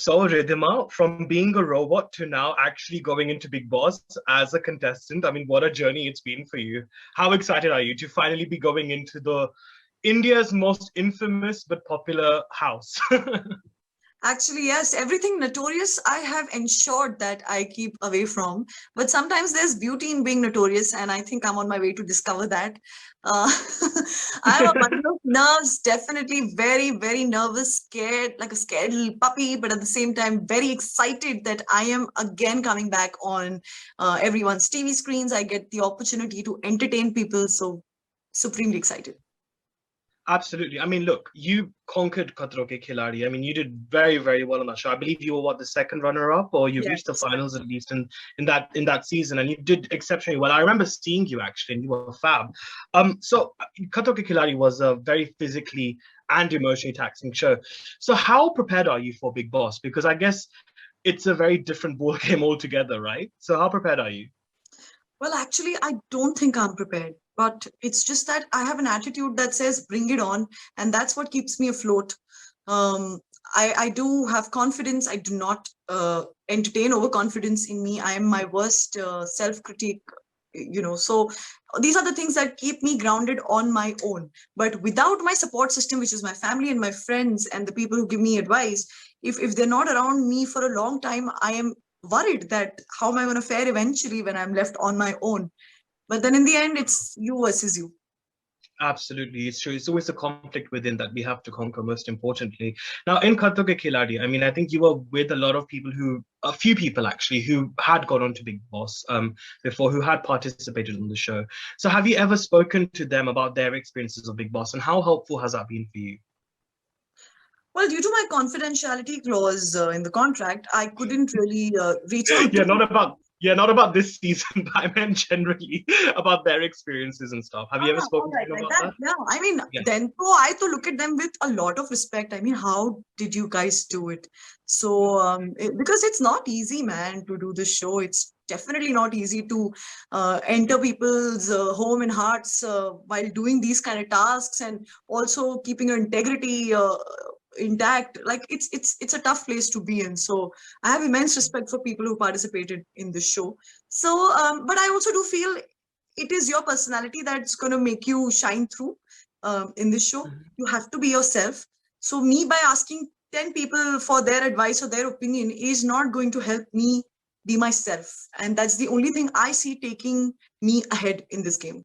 So, Ridhima, from being a robot to now actually going into Bigg Boss as a contestant, I mean, what a journey it's been for you. How excited are you to finally be going into the India's most infamous but popular house? Actually, yes, everything notorious I have ensured that I keep away from. But sometimes there's beauty in being notorious, and I think I'm on my way to discover that. Uh, I have a bundle of nerves, definitely very, very nervous, scared, like a scared little puppy, but at the same time, very excited that I am again coming back on everyone's TV screens. I get the opportunity to entertain people, so supremely excited. Absolutely. I mean, look, you conquered Khatron Ke Khiladi. I mean, you did very, very well on that show. I believe you were what, the second runner-up, or you reached the Yes. finals at least in that season, and you did exceptionally well. I remember seeing you actually, and you were fab. So Khatron Ke Khiladi was a very physically and emotionally taxing show. So how prepared are you for Big Boss? Because I guess it's a very different ball game altogether, right? So how prepared are you? Well, actually, I don't think I'm prepared, but it's just that I have an attitude that says, bring it on. And that's what keeps me afloat. Um, I do have confidence. I do not entertain overconfidence in me. I am my worst self critique. So these are the things that keep me grounded on my own. But without my support system, which is my family and my friends and the people who give me advice, if they're not around me for a long time, I am worried that how am I going to fare eventually when I'm left on my own. But then in the end, it's you versus you. Absolutely, it's true. It's always a conflict within that we have to conquer, most importantly. Now, in Khatron Ke Khiladi, I mean, I think you were with a lot of people a few people actually, who had got onto Bigg Boss before, who had participated on the show. So, have you ever spoken to them about their experiences of Bigg Boss, and how helpful has that been for you? Well, due to my confidentiality clause in the contract, I couldn't really reach out Yeah, to not people. about yeah, not about this season, but I meant generally about their experiences and stuff. Have you ever All spoken to right, them like about that. that? Yeah, I mean, Yeah. then so I to look at them with a lot of respect. I mean, how did you guys do it? So, because it's not easy, man, to do this show. It's definitely not easy to enter people's home and hearts while doing these kind of tasks and also keeping your integrity intact. Like it's a tough place to be in. So I have immense respect for people who participated in this show. So, but I also do feel it is your personality that's going to make you shine through in this show. You have to be yourself. So, me by asking 10 people for their advice or their opinion is not going to help me be myself. And that's the only thing I see taking me ahead in this game.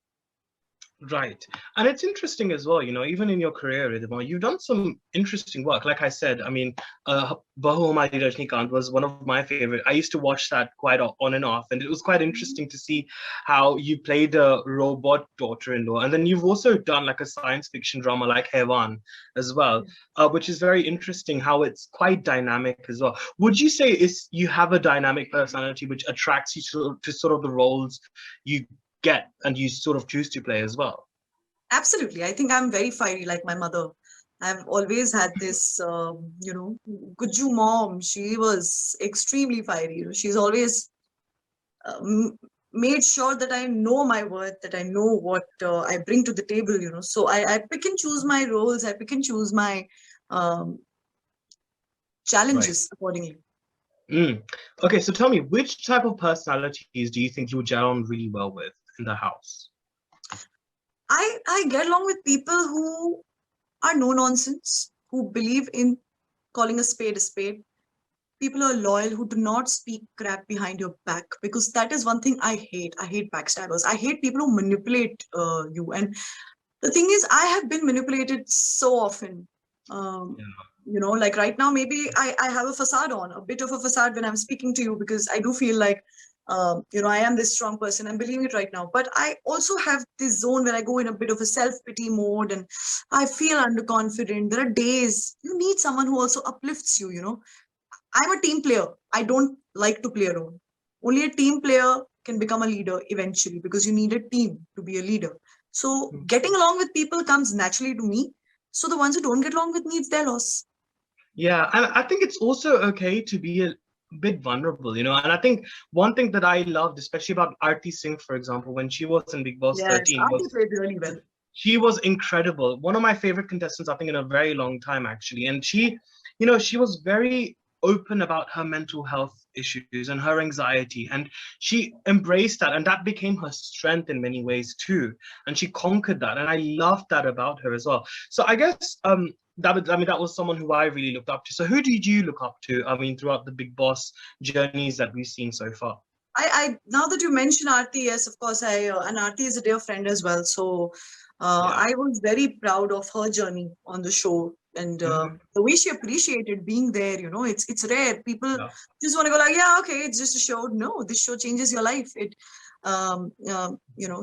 Right. And it's interesting as well, even in your career, Ridhima, you've done some interesting work. Like I said, I mean, Bahu Hamari Rajni Kant was one of my favorite. I used to watch that quite on and off, and it was quite interesting to see how you played a robot daughter-in-law. And then you've also done like a science fiction drama like Hewan as well, which is very interesting how it's quite dynamic as well. Would you say is you have a dynamic personality which attracts you to sort of the roles you get and you sort of choose to play as well? Absolutely. I think I'm very fiery like my mother. I've always had this, Guju mom. She was extremely fiery. She's always um, made sure that I know my worth, that I know what I bring to the table. So I pick and choose my roles, I pick and choose my um, Right. challenges accordingly. Mm. Okay, so tell me, which type of personalities do you think you gel on really well with in the house? I get along with people who are no nonsense, who believe in calling a spade. People are loyal who do not speak crap behind your back because that is one thing I hate. I hate backstabbers. I hate people who manipulate you. And the thing is, I have been manipulated so often. Um, Yeah. like right now, maybe I have a facade on, a bit of a facade when I'm speaking to you because I do feel like, I am this strong person. I'm believing it right now. But I also have this zone where I go in a bit of a self pity mode and I feel underconfident. There are days you need someone who also uplifts you. I'm a team player. I don't like to play alone. Only a team player can become a leader eventually because you need a team to be a leader. So getting along with people comes naturally to me. So the ones who don't get along with me, it's their loss. Yeah, and I think it's also okay to be a bit vulnerable, and I think one thing that I loved, especially about Aarti Singh, for example, when she was in Big Boss Yes, 13, Aarti was played really well. she was incredible. One of my favorite contestants, I think, in a very long time, actually. And she was very open about her mental health issues and her anxiety, and she embraced that, and that became her strength in many ways too, and she conquered that, and I loved that about her as well. So I guess that was someone who I really looked up to. So who did you look up to, I mean, throughout the Bigg Boss journeys that we've seen so far? I now that you mention Aarti, yes, of course, and Aarti is a dear friend as well. So Yeah. I was very proud of her journey on the show, and Mhm. the way she appreciated being there. It's rare. People Yeah. just want to go like, yeah, okay, it's just a show. No, this show changes your life.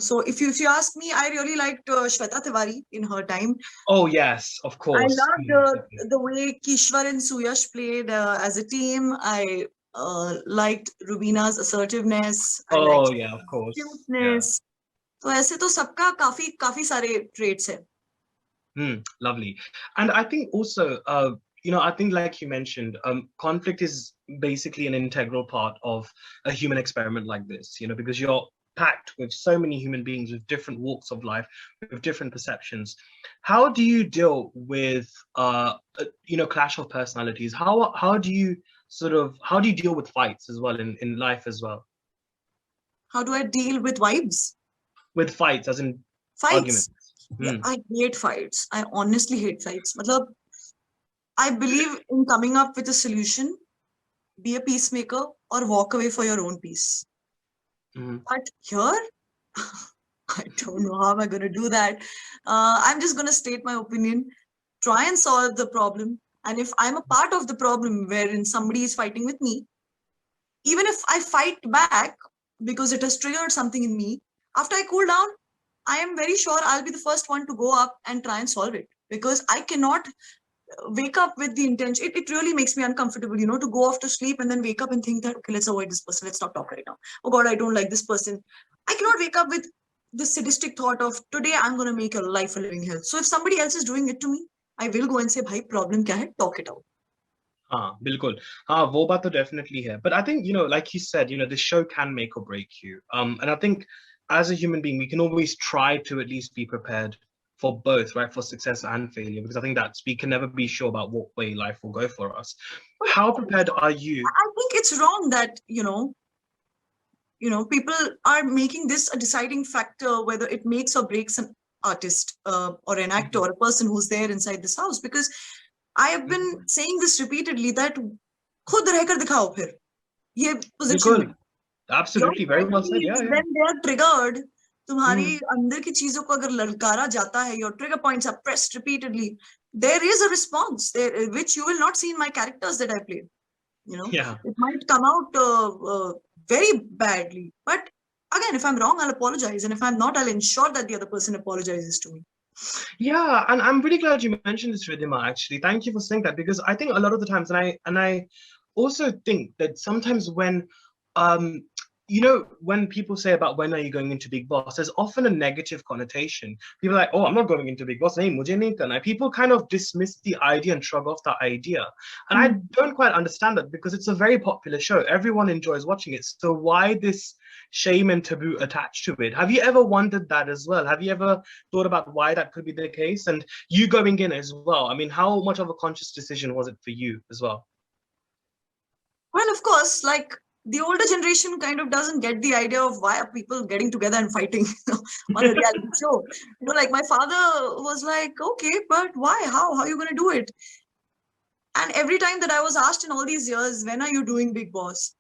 So if you ask me, I really liked Shweta Tiwari in her time. Oh yes, of I course. loved Exactly. the way Kishwar and Suyash played as a team. I liked Rubina's assertiveness. I liked Oh yeah, of course. Yeah. cuteness. तो ऐसे तो सबका काफी काफी सारे traits है. Lovely. And I think also, I think like you mentioned, conflict is basically an integral part of a human experiment like this, because you're packed with so many human beings with different walks of life, with different perceptions. How do you deal with, clash of personalities? How do you deal with fights as well in life as well? How do I deal with vibes? With fights, as in Fights. arguments. Yeah, Hmm. I hate fights. I honestly hate fights. Matlab, I believe in coming up with a solution, be a peacemaker, or walk away for your own peace. Hmm. But here, I don't know how am I going to do that. I'm just going to state my opinion, try and solve the problem. And if I'm a part of the problem wherein somebody is fighting with me, even if I fight back because it has triggered something in me, after I cool down, I am very sure I'll be the first one to go up and try and solve it, because I cannot wake up with the intention. It really makes me uncomfortable, to go off to sleep and then wake up and think that, okay, let's avoid this person. Let's not talk right now. Oh God, I don't like this person. I cannot wake up with this sadistic thought of today I'm going to make your life a living hell. So if somebody else is doing it to me, I will go and say, bhai, problem kya hai? Talk it out. हाँ बिल्कुल हाँ वो बात तो definitely है but I think like you said this show can make or break you and I think as a human being we can always try to at least be prepared for both, right, for success and failure, because I think that we can never be sure about what way life will go for us. How prepared are you? I think it's wrong that, people are making this a deciding factor whether it makes or breaks an artist or an actor or a person who's there inside this house, because I have been saying this repeatedly that खुद रहकर दिखाओ फिर ये position में. बिल्कुल Your absolutely very well said, yeah, qualities, yeah. when they are triggered, तुम्हारी Mm. अंदर की चीजों को अगर ललकारा जाता है, your trigger points are pressed repeatedly, there is a response there which you will not see in my characters that I played. Yeah. It might come out very badly, but again, if I'm wrong, I'll apologize, and if I'm not, I'll ensure that the other person apologizes to me. Yeah, and I'm really glad you mentioned this, Ridhima, actually. Thank you for saying that, because I think a lot of the times, and I also think that sometimes when um when people say about when are you going into Bigg Boss, there's often a negative connotation. People are like, oh, I'm not going into Bigg Boss. Nahi, mujhe nahi karna hai. People kind of dismiss the idea and shrug off the idea. And I don't quite understand that, because it's a very popular show. Everyone enjoys watching it. So why this shame and taboo attached to it? Have you ever wondered that as well? Have you ever thought about why that could be the case? And you going in as well, I mean, how much of a conscious decision was it for you as well? Well, of course, like the older generation kind of doesn't get the idea of why are people getting together and fighting on a reality show. Like my father was like, okay, but why? How are you going to do it? And every time that I was asked in all these years, when are you doing Bigg Boss?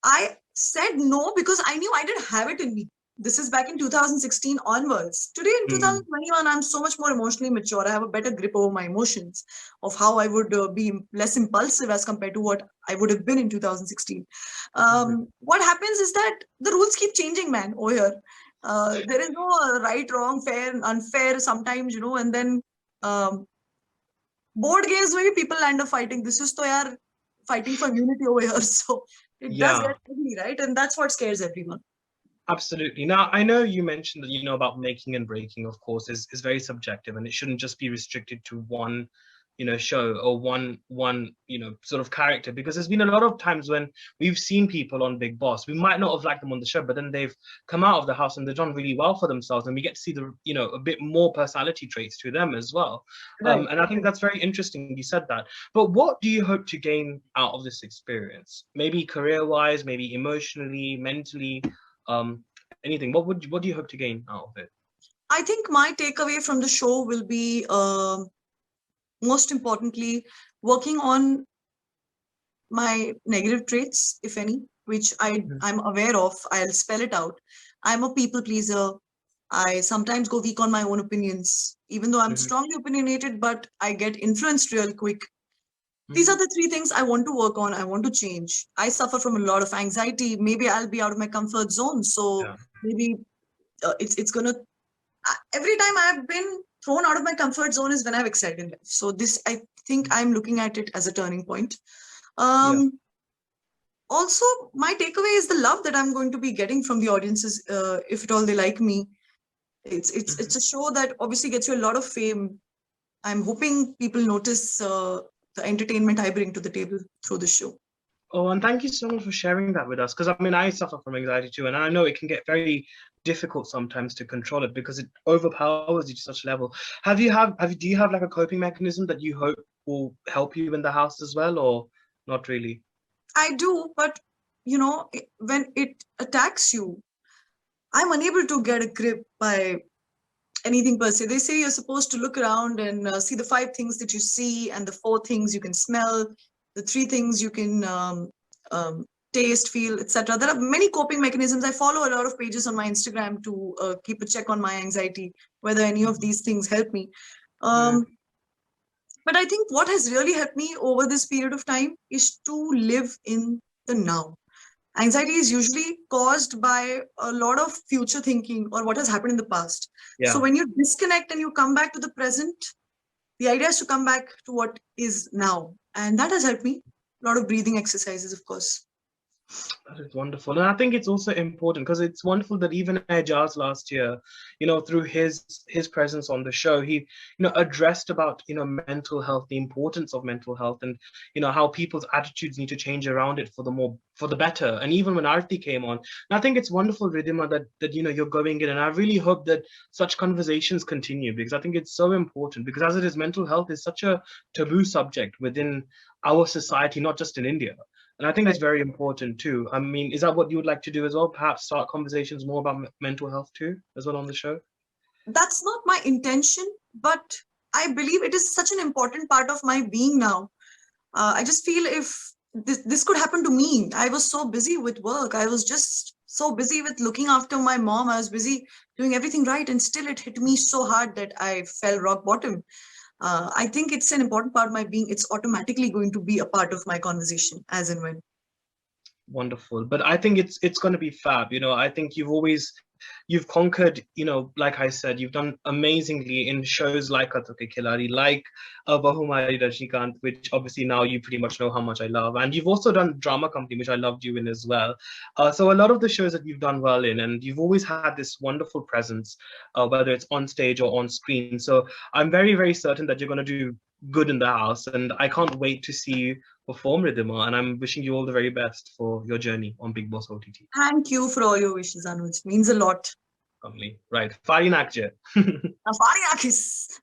I said no because I knew I didn't have it in me. This is back in 2016 onwards. Today in Mm, 2021, I'm so much more emotionally mature. I have a better grip over my emotions of how I would be less impulsive as compared to what I would have been in 2016. What happens is that the rules keep changing, man, over here. There is no right, wrong, fair, unfair sometimes, and then um, board games where people end up fighting. This is to yaar, fighting for unity over here. So it does yeah. get ugly, right? And that's what scares everyone. Absolutely. Now, I know you mentioned that, about making and breaking, of course, is very subjective, and it shouldn't just be restricted to one, show, or one sort of character, because there's been a lot of times when we've seen people on Big Boss, we might not have liked them on the show, but then they've come out of the house and they've done really well for themselves, and we get to see the a bit more personality traits to them as well. Right. And I think that's very interesting you said that. But what do you hope to gain out of this experience? Maybe career wise, maybe emotionally, mentally, anything. What do you hope to gain out of it? I think my takeaway from the show will be, most importantly, working on my negative traits, if any, which I'm aware of. I'll spell it out. I'm a people pleaser. I sometimes go weak on my own opinions, even though I'm strongly opinionated, but I get influenced real quick. These are the three things I want to work on. I want to change. I suffer from a lot of anxiety. Maybe I'll be out of my comfort zone. So maybe it's gonna. Every time I've been thrown out of my comfort zone is when I've excelled in life. So this, I think, I'm looking at it as a turning point. Also, my takeaway is the love that I'm going to be getting from the audiences, if at all they like me. It's a show that obviously gets you a lot of fame. I'm hoping people notice the entertainment I bring to the table through the show. Oh, and thank you so much for sharing that with us. Because I mean, I suffer from anxiety too, and I know it can get very difficult sometimes to control it because it overpowers you to such a level. Do you have like a coping mechanism that you hope will help you in the house as well, or not really? I do, but when it attacks you, I'm unable to get a grip by anything per se. They say you're supposed to look around and see the 5 things that you see, and the 4 things you can smell, the 3 things you can taste, feel, etc. There are many coping mechanisms. I follow a lot of pages on my Instagram to keep a check on my anxiety, whether any of these things help me. But I think what has really helped me over this period of time is to live in the now. Anxiety is usually caused by a lot of future thinking or what has happened in the past. So when you disconnect and you come back to the present, the idea is to come back to what is now. And that has helped me. A lot of breathing exercises, of course. That is wonderful. And I think it's also important because it's wonderful that even Ejaz last year, through his presence on the show, he, addressed about, mental health, the importance of mental health, and, how people's attitudes need to change around it for the better. And even when Arti came on, and I think it's wonderful, Ridhima, that you're going in. And I really hope that such conversations continue, because I think it's so important, because as it is, mental health is such a taboo subject within our society, not just in India. And I think it's very important too. I mean, is that what you would like to do as well? Perhaps start conversations more about mental health too, as well on the show? That's not my intention, but I believe it is such an important part of my being now. I just feel if this could happen to me. I was so busy with work. I was just so busy with looking after my mom. I was busy doing everything right. And still it hit me so hard that I fell rock bottom. I think it's an important part of my being. It's automatically going to be a part of my conversation as and when. Wonderful. But I think it's going to be fab. I think you've conquered, like I said, you've done amazingly in shows like Khatron Ke Khiladi, like Bahu Hamari Rajni Kant, which obviously now you pretty much know how much I love. And you've also done Drama Company, which I loved you in as well. So a lot of the shows that you've done well in, and you've always had this wonderful presence, whether it's on stage or on screen. So I'm very, very certain that you're going to do good in the house. And I can't wait to see you perform, Ridhima. And I'm wishing you all the very best for your journey on Bigg Boss OTT. Thank you for all your wishes, Anuj. Means a lot. Lovely. Right. Fari Nakje. Yes.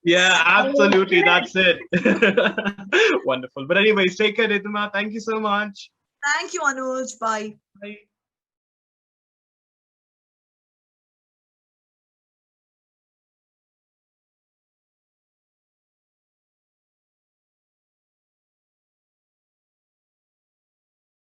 Yeah, absolutely. That's it. Wonderful. But anyways, take care, Ridhima. Thank you so much. Thank you, Anuj. Bye. Bye.